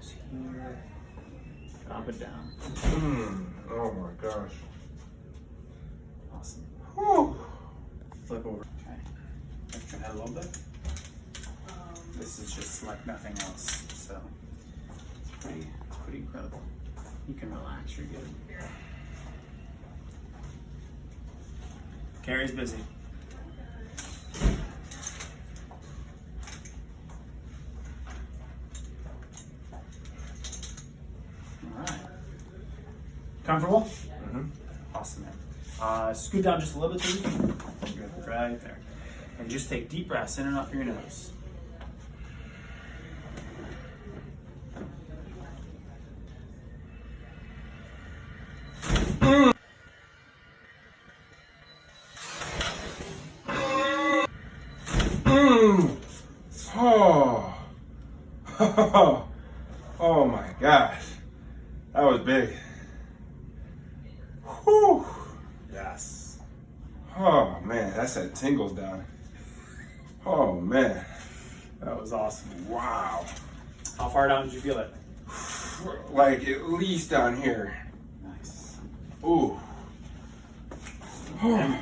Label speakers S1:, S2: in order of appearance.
S1: just here. Drop it down.
S2: Oh my gosh.
S1: Awesome.
S2: Whew.
S1: Flip over. Okay. Lift your head a little bit. This is just like nothing else. So it's pretty incredible. You can relax, you're good. Carrie's busy. All right. Comfortable?
S2: Mm-hmm.
S1: Awesome, man. Scoot down just a little bit, too. Good, right there. And just take deep breaths in and out through your nose.
S2: Oh. Oh my gosh. That was big. Whew.
S1: Yes.
S2: Oh man, that sent tingles down. Oh man.
S1: That was awesome.
S2: Wow.
S1: How far down did you feel it?
S2: Like at least down here.
S1: Nice.
S2: Ooh.
S1: And